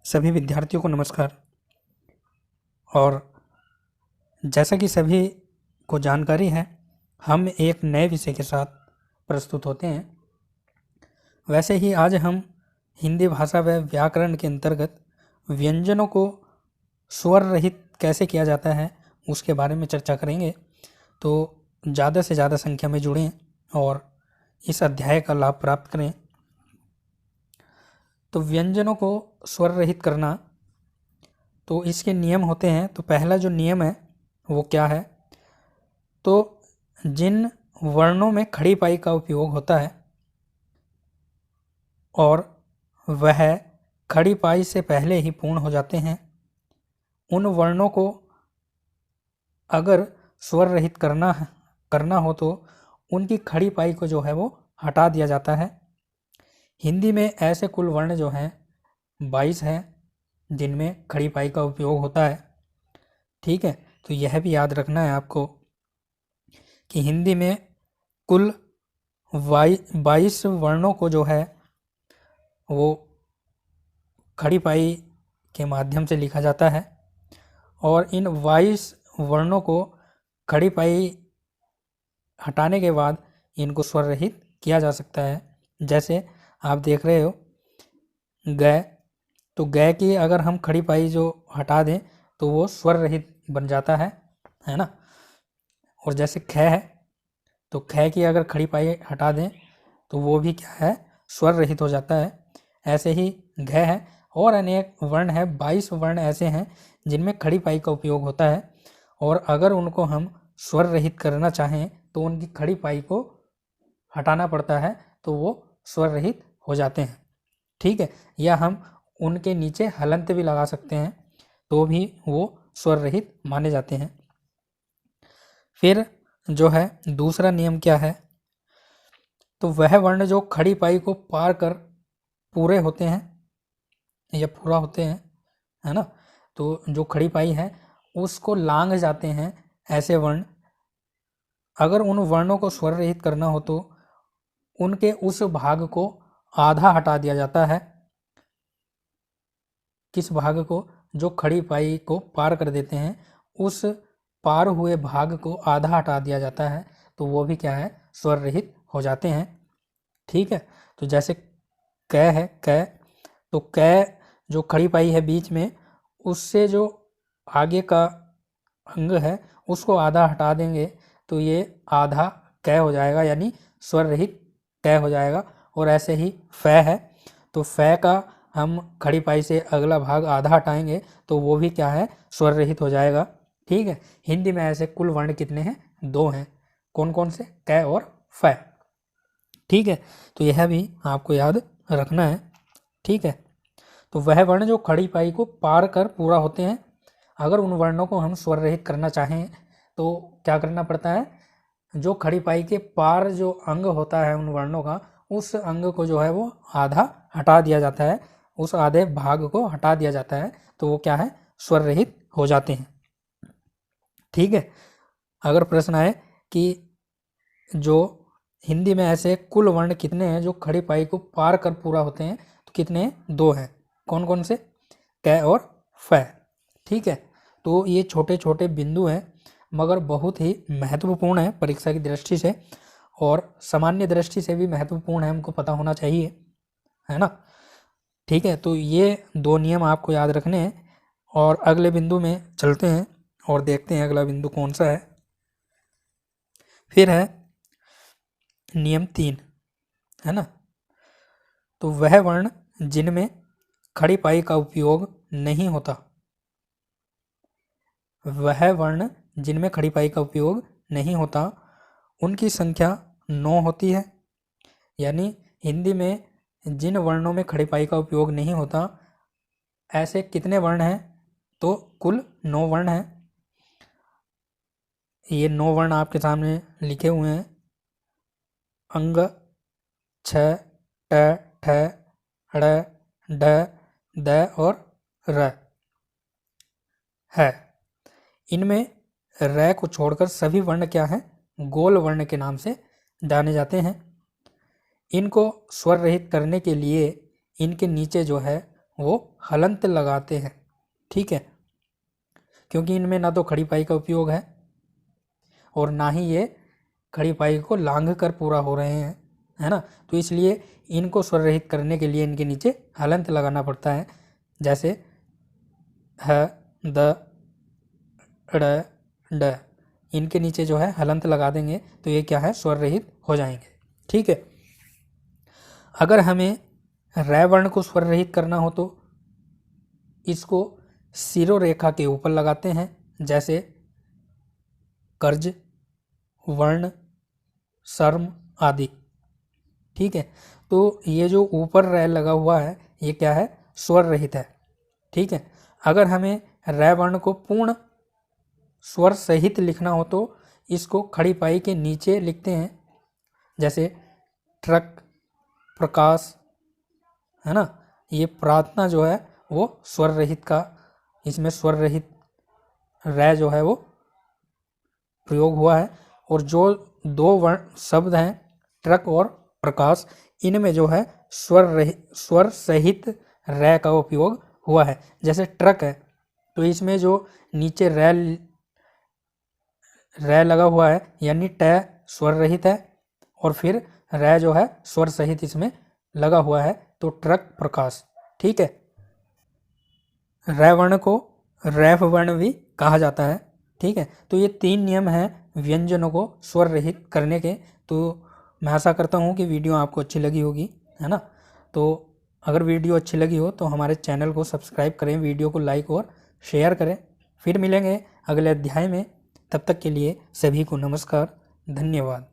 सभी विद्यार्थियों को नमस्कार। और जैसा कि सभी को जानकारी है, हम एक नए विषय के साथ प्रस्तुत होते हैं। वैसे ही आज हम हिंदी भाषा व व्याकरण के अंतर्गत व्यंजनों को स्वर रहित कैसे किया जाता है उसके बारे में चर्चा करेंगे। तो ज़्यादा से ज़्यादा संख्या में जुड़ें और इस अध्याय का लाभ प्राप्त करें। तो व्यंजनों को स्वर रहित करना, तो इसके नियम होते हैं। तो पहला जो नियम है वो क्या है, तो जिन वर्णों में खड़ी पाई का उपयोग होता है और वह खड़ी पाई से पहले ही पूर्ण हो जाते हैं, उन वर्णों को अगर स्वर रहित करना हो तो उनकी खड़ी पाई को जो है वो हटा दिया जाता है। हिंदी में ऐसे कुल वर्ण जो हैं 22 हैं जिनमें खड़ी पाई का उपयोग होता है। ठीक है, तो यह भी याद रखना है आपको कि हिंदी में कुल 22 वर्णों को जो है वो खड़ी पाई के माध्यम से लिखा जाता है और इन 22 वर्णों को खड़ी पाई हटाने के बाद इनको स्वर रहित किया जा सकता है। जैसे आप देख रहे हो ग, तो ग की अगर हम खड़ी पाई जो हटा दें तो वो स्वर रहित बन जाता है ना। और जैसे ख है, तो ख की अगर खड़ी पाई हटा दें तो वो भी क्या है, स्वर रहित हो जाता है। ऐसे ही घ है और अनेक वर्ण है, 22 वर्ण ऐसे हैं जिनमें खड़ी पाई का उपयोग होता है और अगर उनको हम स्वर रहित करना चाहें तो उनकी खड़ी पाई को हटाना पड़ता है, तो वो स्वर रहित हो जाते हैं। ठीक है, या हम उनके नीचे हलंत भी लगा सकते हैं तो भी वो स्वर रहित माने जाते हैं। फिर जो है दूसरा नियम क्या है, तो वह वर्ण जो खड़ी पाई को पार कर पूरे होते हैं या पूरा होते हैं, है ना, तो जो खड़ी पाई है उसको लांघ जाते हैं ऐसे वर्ण। अगर उन वर्णों को स्वर रहित करना हो तो उनके उस भाग को आधा हटा दिया जाता है। किस भाग को? जो खड़ी पाई को पार कर देते हैं, उस पार हुए भाग को आधा हटा दिया जाता है, तो वो भी क्या है, स्वर रहित हो जाते हैं। ठीक है, तो जैसे क है, क, तो क जो खड़ी पाई है बीच में, उससे जो आगे का अंग है उसको आधा हटा देंगे तो ये आधा क हो जाएगा, यानी स्वर रहित क हो जाएगा। और ऐसे ही फ है, तो फ का हम खड़ी पाई से अगला भाग आधा हटाएंगे तो वो भी क्या है, स्वर रहित हो जाएगा। ठीक है, हिंदी में ऐसे कुल वर्ण कितने हैं? 2 हैं। कौन कौन से? क और फ। ठीक है, तो यह भी आपको याद रखना है। ठीक है, तो वह वर्ण जो खड़ी पाई को पार कर पूरा होते हैं, अगर उन वर्णों को हम स्वर रहित करना चाहें तो क्या करना पड़ता है, जो खड़ी पाई के पार जो अंग होता है उन वर्णों का, उस अंग को जो है वो आधा हटा दिया जाता है, उस आधे भाग को हटा दिया जाता है, तो वो क्या है, स्वर रहित हो जाते हैं। ठीक है, अगर प्रश्न आए कि जो हिंदी में ऐसे कुल वर्ण कितने हैं जो खड़ी पाई को पार कर पूरा होते हैं, तो कितने? 2 हैं। कौन कौन से? क और फ। ठीक है, तो ये छोटे छोटे बिंदु हैं मगर बहुत ही महत्वपूर्ण है परीक्षा की दृष्टि से और सामान्य दृष्टि से भी महत्वपूर्ण है, हमको पता होना चाहिए, है ना। ठीक है, तो ये 2 नियम आपको याद रखने हैं और अगले बिंदु में चलते हैं और देखते हैं अगला बिंदु कौन सा है। फिर है नियम 3, है ना। तो वह वर्ण जिनमें खड़ी पाई का उपयोग नहीं होता, वह वर्ण जिनमें खड़ी पाई का उपयोग नहीं होता, उनकी संख्या 9 होती है। यानी हिंदी में जिन वर्णों में खड़ी पाई का उपयोग नहीं होता, ऐसे कितने वर्ण हैं? तो कुल 9 वर्ण हैं। ये 9 वर्ण आपके सामने लिखे हुए हैं। अंग, छ, ट, ठ, ड़, ढ, द और र है। इनमें र को छोड़कर सभी वर्ण क्या हैं, गोल वर्ण के नाम से जाने जाते हैं। इनको स्वर रहित करने के लिए इनके नीचे जो है वो हलंत लगाते हैं। ठीक है, क्योंकि इनमें ना तो खड़ी पाई का उपयोग है और ना ही ये खड़ी पाई को लांघ कर पूरा हो रहे हैं, है ना। तो इसलिए इनको स्वर रहित करने के लिए इनके नीचे हलंत लगाना पड़ता है। जैसे ह, द, ड़, ड, इनके नीचे जो है हलंत लगा देंगे तो ये क्या है, स्वर रहित हो जाएंगे। ठीक है, अगर हमें रै वर्ण को स्वर रहित करना हो तो इसको शिरोरेखा के ऊपर लगाते हैं, जैसे कर्ज, वर्ण, सर्म आदि। ठीक है, तो ये जो ऊपर रै लगा हुआ है ये क्या है, स्वर रहित है। ठीक है, अगर हमें रै वर्ण को पूर्ण स्वर सहित लिखना हो तो इसको खड़ी पाई के नीचे लिखते हैं, जैसे ट्रक, प्रकाश, है ना। ये प्रार्थना जो है वो स्वर रहित का, इसमें स्वर रहित रै जो है वो प्रयोग हुआ है। और जो दो वर्ण शब्द हैं ट्रक और प्रकाश, इनमें जो है स्वर सहित रै का उपयोग हुआ है। जैसे ट्रक है तो इसमें जो नीचे रै लगा हुआ है यानी ट स्वर रहित है और फिर रै जो है स्वर सहित इसमें लगा हुआ है, तो ट्रक, प्रकाश। ठीक है, रै वर्ण को रैफ वर्ण भी कहा जाता है। ठीक है, तो ये 3 नियम हैं व्यंजनों को स्वर रहित करने के। तो मैं आशा करता हूँ कि वीडियो आपको अच्छी लगी होगी, है ना। तो अगर वीडियो अच्छी लगी हो तो हमारे चैनल को सब्सक्राइब करें, वीडियो को लाइक और शेयर करें। फिर मिलेंगे अगले अध्याय में, तब तक के लिए सभी को नमस्कार, धन्यवाद।